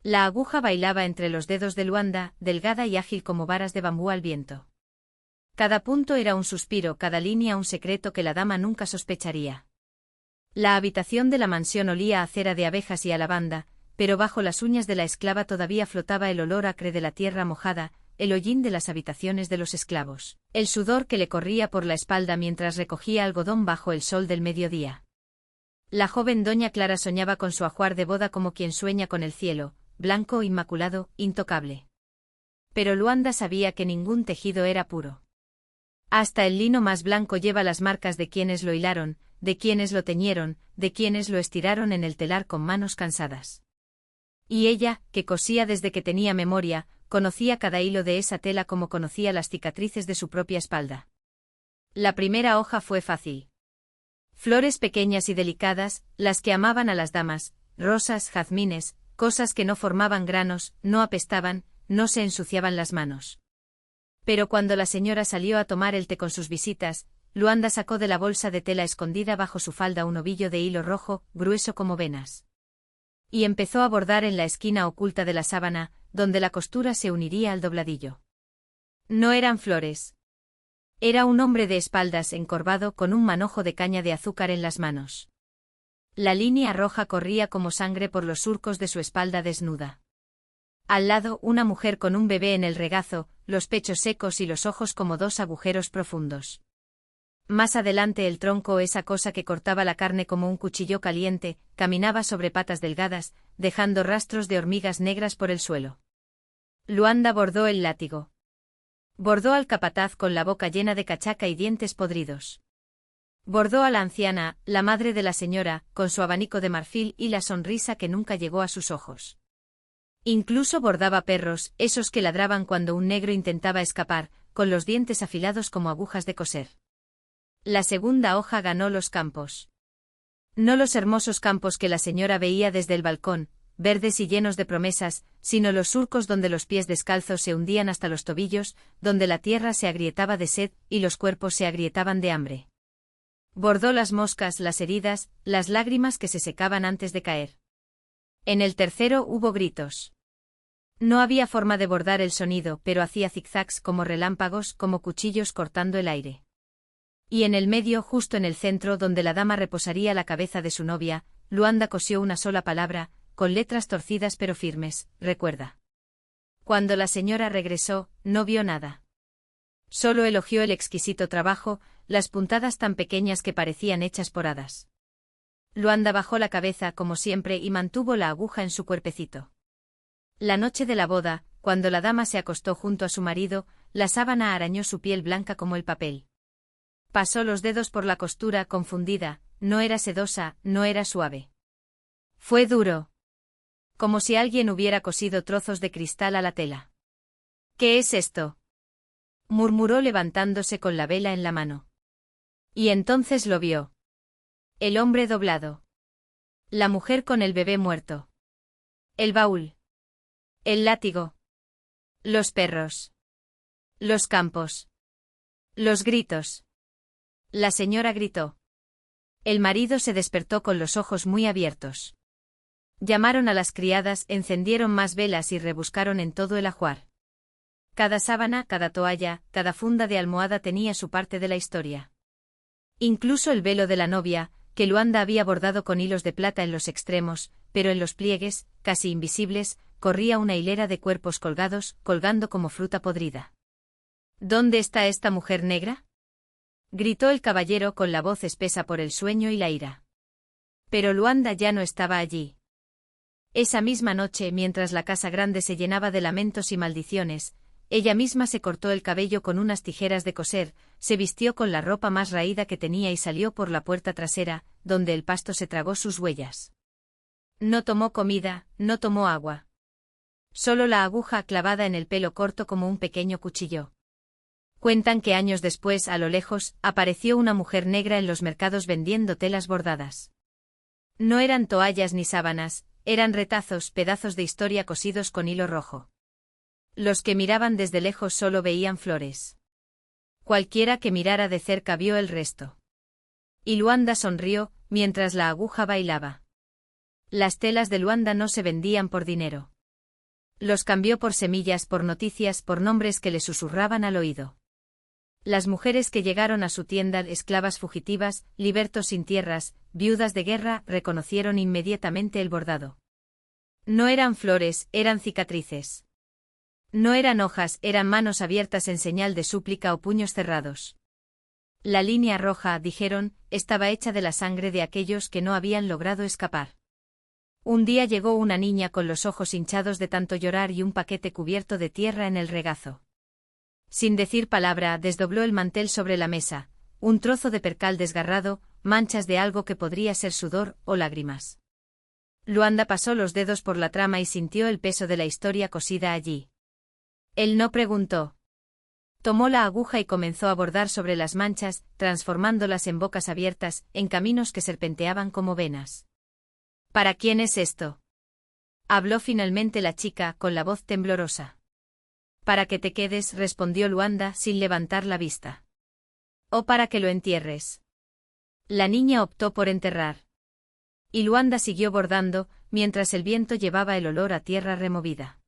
La aguja bailaba entre los dedos de Luanda, delgada y ágil como varas de bambú al viento. Cada punto era un suspiro, cada línea un secreto que la dama nunca sospecharía. La habitación de la mansión olía a cera de abejas y a lavanda, pero bajo las uñas de la esclava todavía flotaba el olor acre de la tierra mojada, el hollín de las habitaciones de los esclavos, el sudor que le corría por la espalda mientras recogía algodón bajo el sol del mediodía. La joven doña Clara soñaba con su ajuar de boda como quien sueña con el cielo, blanco, inmaculado, intocable. Pero Luanda sabía que ningún tejido era puro. Hasta el lino más blanco lleva las marcas de quienes lo hilaron, de quienes lo teñieron, de quienes lo estiraron en el telar con manos cansadas. Y ella, que cosía desde que tenía memoria, conocía cada hilo de esa tela como conocía las cicatrices de su propia espalda. La primera hoja fue fácil. Flores pequeñas y delicadas, las que amaban a las damas, rosas, jazmines, cosas que no formaban granos, no apestaban, no se ensuciaban las manos. Pero cuando la señora salió a tomar el té con sus visitas, Luanda sacó de la bolsa de tela escondida bajo su falda un ovillo de hilo rojo, grueso como venas. Y empezó a bordar en la esquina oculta de la sábana, donde la costura se uniría al dobladillo. No eran flores. Era un hombre de espaldas encorvado con un manojo de caña de azúcar en las manos. La línea roja corría como sangre por los surcos de su espalda desnuda. Al lado, una mujer con un bebé en el regazo, los pechos secos y los ojos como dos agujeros profundos. Más adelante el tronco, esa cosa que cortaba la carne como un cuchillo caliente, caminaba sobre patas delgadas, dejando rastros de hormigas negras por el suelo. Luanda bordó el látigo. Bordó al capataz con la boca llena de cachaca y dientes podridos. Bordó a la anciana, la madre de la señora, con su abanico de marfil y la sonrisa que nunca llegó a sus ojos. Incluso bordaba perros, esos que ladraban cuando un negro intentaba escapar, con los dientes afilados como agujas de coser. La segunda hoja ganó los campos. No los hermosos campos que la señora veía desde el balcón, verdes y llenos de promesas, sino los surcos donde los pies descalzos se hundían hasta los tobillos, donde la tierra se agrietaba de sed y los cuerpos se agrietaban de hambre. Bordó las moscas, las heridas, las lágrimas que se secaban antes de caer. En el tercero hubo gritos. No había forma de bordar el sonido, pero hacía zigzags como relámpagos, como cuchillos cortando el aire. Y en el medio, justo en el centro donde la dama reposaría la cabeza de su novia, Luanda cosió una sola palabra, con letras torcidas pero firmes: recuerda. Cuando la señora regresó, no vio nada. Solo elogió el exquisito trabajo, las puntadas tan pequeñas que parecían hechas por hadas. Luanda bajó la cabeza como siempre y mantuvo la aguja en su cuerpecito. La noche de la boda, cuando la dama se acostó junto a su marido, la sábana arañó su piel blanca como el papel. Pasó los dedos por la costura confundida, no era sedosa, no era suave. Fue duro. Como si alguien hubiera cosido trozos de cristal a la tela. ¿Qué es esto?, murmuró levantándose con la vela en la mano. Y entonces lo vio. El hombre doblado. La mujer con el bebé muerto. El baúl. El látigo. Los perros. Los campos. Los gritos. La señora gritó. El marido se despertó con los ojos muy abiertos. Llamaron a las criadas, encendieron más velas y rebuscaron en todo el ajuar. Cada sábana, cada toalla, cada funda de almohada tenía su parte de la historia. Incluso el velo de la novia, que Luanda había bordado con hilos de plata en los extremos, pero en los pliegues, casi invisibles, corría una hilera de cuerpos colgados, colgando como fruta podrida. ¿Dónde está esta mujer negra?, gritó el caballero con la voz espesa por el sueño y la ira. Pero Luanda ya no estaba allí. Esa misma noche, mientras la casa grande se llenaba de lamentos y maldiciones, ella misma se cortó el cabello con unas tijeras de coser, se vistió con la ropa más raída que tenía y salió por la puerta trasera, donde el pasto se tragó sus huellas. No tomó comida, no tomó agua. Solo la aguja clavada en el pelo corto como un pequeño cuchillo. Cuentan que años después, a lo lejos, apareció una mujer negra en los mercados vendiendo telas bordadas. No eran toallas ni sábanas, eran retazos, pedazos de historia cosidos con hilo rojo. Los que miraban desde lejos solo veían flores. Cualquiera que mirara de cerca vio el resto. Y Luanda sonrió, mientras la aguja bailaba. Las telas de Luanda no se vendían por dinero. Los cambió por semillas, por noticias, por nombres que le susurraban al oído. Las mujeres que llegaron a su tienda, esclavas fugitivas, libertos sin tierras, viudas de guerra, reconocieron inmediatamente el bordado. No eran flores, eran cicatrices. No eran hojas, eran manos abiertas en señal de súplica o puños cerrados. La línea roja, dijeron, estaba hecha de la sangre de aquellos que no habían logrado escapar. Un día llegó una niña con los ojos hinchados de tanto llorar y un paquete cubierto de tierra en el regazo. Sin decir palabra, desdobló el mantel sobre la mesa, un trozo de percal desgarrado, manchas de algo que podría ser sudor o lágrimas. Luanda pasó los dedos por la trama y sintió el peso de la historia cosida allí. Él no preguntó. Tomó la aguja y comenzó a bordar sobre las manchas, transformándolas en bocas abiertas, en caminos que serpenteaban como venas. ¿Para quién es esto? Habló finalmente la chica, con la voz temblorosa. Para que te quedes, respondió Luanda, sin levantar la vista. O para que lo entierres. La niña optó por enterrar. Y Luanda siguió bordando, mientras el viento llevaba el olor a tierra removida.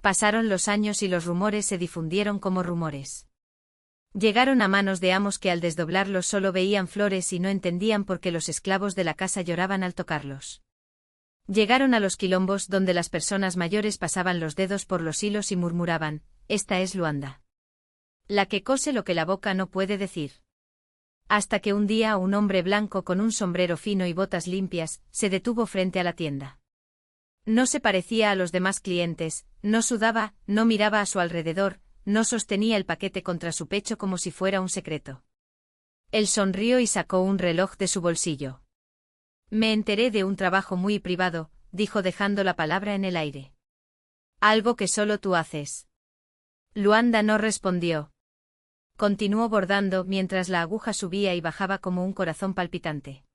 Pasaron los años y los rumores se difundieron como rumores. Llegaron a manos de amos que al desdoblarlos solo veían flores y no entendían por qué los esclavos de la casa lloraban al tocarlos. Llegaron a los quilombos donde las personas mayores pasaban los dedos por los hilos y murmuraban, esta es Luanda. La que cose lo que la boca no puede decir. Hasta que un día un hombre blanco con un sombrero fino y botas limpias, se detuvo frente a la tienda. No se parecía a los demás clientes, no sudaba, no miraba a su alrededor, no sostenía el paquete contra su pecho como si fuera un secreto. Él sonrió y sacó un reloj de su bolsillo. Me enteré de un trabajo muy privado, dijo dejando la palabra en el aire. Algo que solo tú haces. Luanda no respondió. Continuó bordando mientras la aguja subía y bajaba como un corazón palpitante.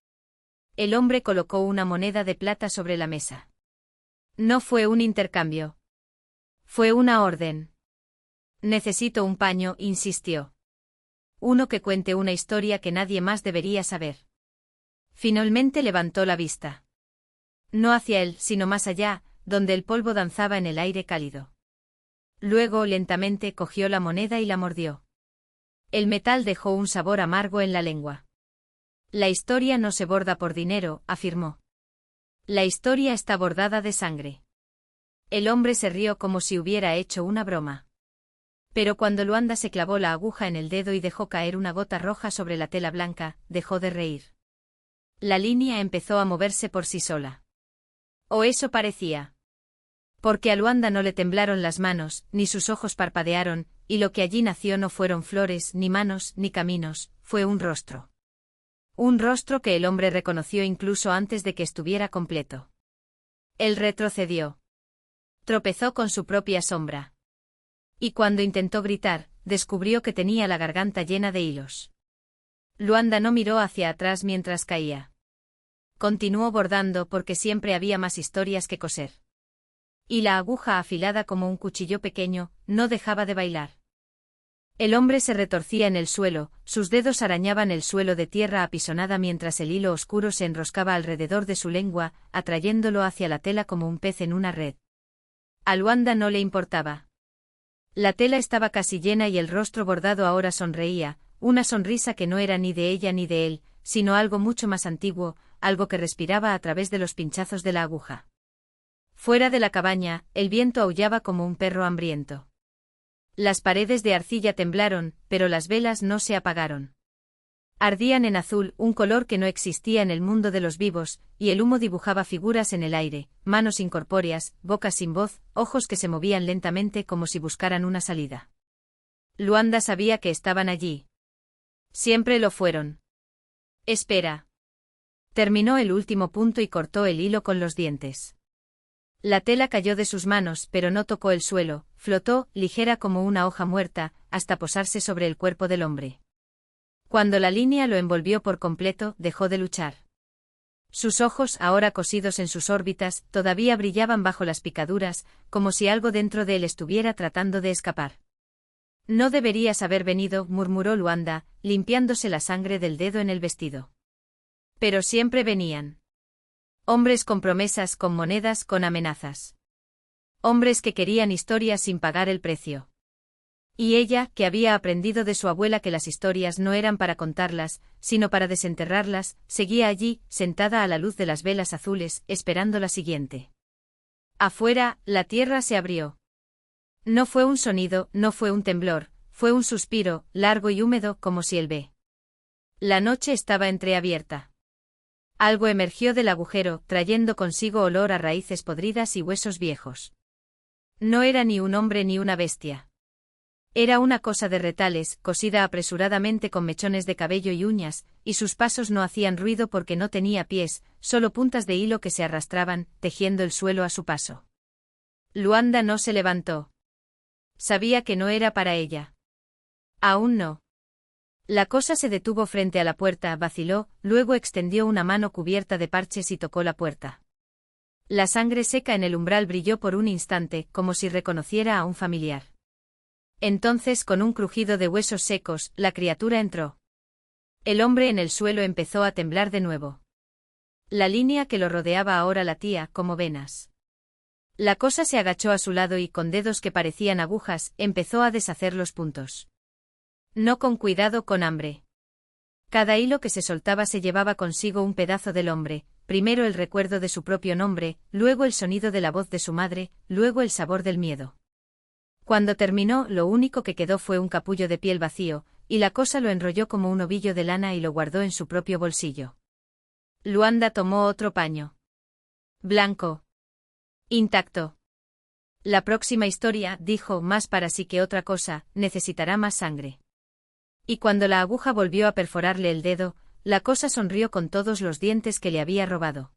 El hombre colocó una moneda de plata sobre la mesa. No fue un intercambio. Fue una orden. Necesito un paño, insistió. Uno que cuente una historia que nadie más debería saber. Finalmente levantó la vista. No hacia él, sino más allá, donde el polvo danzaba en el aire cálido. Luego lentamente cogió la moneda y la mordió. El metal dejó un sabor amargo en la lengua. La historia no se borda por dinero, afirmó. La historia está bordada de sangre. El hombre se rió como si hubiera hecho una broma. Pero cuando Luanda se clavó la aguja en el dedo y dejó caer una gota roja sobre la tela blanca, dejó de reír. La línea empezó a moverse por sí sola. O eso parecía. Porque a Luanda no le temblaron las manos, ni sus ojos parpadearon, y lo que allí nació no fueron flores, ni manos, ni caminos, fue un rostro. Un rostro que el hombre reconoció incluso antes de que estuviera completo. Él retrocedió. Tropezó con su propia sombra. Y cuando intentó gritar, descubrió que tenía la garganta llena de hilos. Luanda no miró hacia atrás mientras caía. Continuó bordando porque siempre había más historias que coser. Y la aguja afilada como un cuchillo pequeño, no dejaba de bailar. El hombre se retorcía en el suelo, sus dedos arañaban el suelo de tierra apisonada mientras el hilo oscuro se enroscaba alrededor de su lengua, atrayéndolo hacia la tela como un pez en una red. A Luanda no le importaba. La tela estaba casi llena y el rostro bordado ahora sonreía, una sonrisa que no era ni de ella ni de él, sino algo mucho más antiguo, algo que respiraba a través de los pinchazos de la aguja. Fuera de la cabaña, el viento aullaba como un perro hambriento. Las paredes de arcilla temblaron, pero las velas no se apagaron. Ardían en azul, un color que no existía en el mundo de los vivos, y el humo dibujaba figuras en el aire, manos incorpóreas, bocas sin voz, ojos que se movían lentamente como si buscaran una salida. Luanda sabía que estaban allí. Siempre lo fueron. Espera. Terminó el último punto y cortó el hilo con los dientes. La tela cayó de sus manos, pero no tocó el suelo, flotó, ligera como una hoja muerta, hasta posarse sobre el cuerpo del hombre. Cuando la línea lo envolvió por completo, dejó de luchar. Sus ojos, ahora cosidos en sus órbitas, todavía brillaban bajo las picaduras, como si algo dentro de él estuviera tratando de escapar. No deberías haber venido, murmuró Luanda, limpiándose la sangre del dedo en el vestido. Pero siempre venían. Hombres con promesas, con monedas, con amenazas. Hombres que querían historias sin pagar el precio. Y ella, que había aprendido de su abuela que las historias no eran para contarlas, sino para desenterrarlas, seguía allí, sentada a la luz de las velas azules, esperando la siguiente. Afuera, la tierra se abrió. No fue un sonido, no fue un temblor, fue un suspiro, largo y húmedo como si el ve. La noche estaba entreabierta. Algo emergió del agujero, trayendo consigo olor a raíces podridas y huesos viejos. No era ni un hombre ni una bestia. Era una cosa de retales, cosida apresuradamente con mechones de cabello y uñas, y sus pasos no hacían ruido porque no tenía pies, solo puntas de hilo que se arrastraban, tejiendo el suelo a su paso. Luanda no se levantó. Sabía que no era para ella. Aún no. La cosa se detuvo frente a la puerta, vaciló, luego extendió una mano cubierta de parches y tocó la puerta. La sangre seca en el umbral brilló por un instante, como si reconociera a un familiar. Entonces, con un crujido de huesos secos, la criatura entró. El hombre en el suelo empezó a temblar de nuevo. La línea que lo rodeaba ahora latía, como venas. La cosa se agachó a su lado y, con dedos que parecían agujas, empezó a deshacer los puntos. No con cuidado, con hambre. Cada hilo que se soltaba se llevaba consigo un pedazo del hombre, primero el recuerdo de su propio nombre, luego el sonido de la voz de su madre, luego el sabor del miedo. Cuando terminó, lo único que quedó fue un capullo de piel vacío, y la cosa lo enrolló como un ovillo de lana y lo guardó en su propio bolsillo. Luanda tomó otro paño. Blanco. Intacto. La próxima historia, dijo, más para sí que otra cosa, necesitará más sangre. Y cuando la aguja volvió a perforarle el dedo, la cosa sonrió con todos los dientes que le había robado.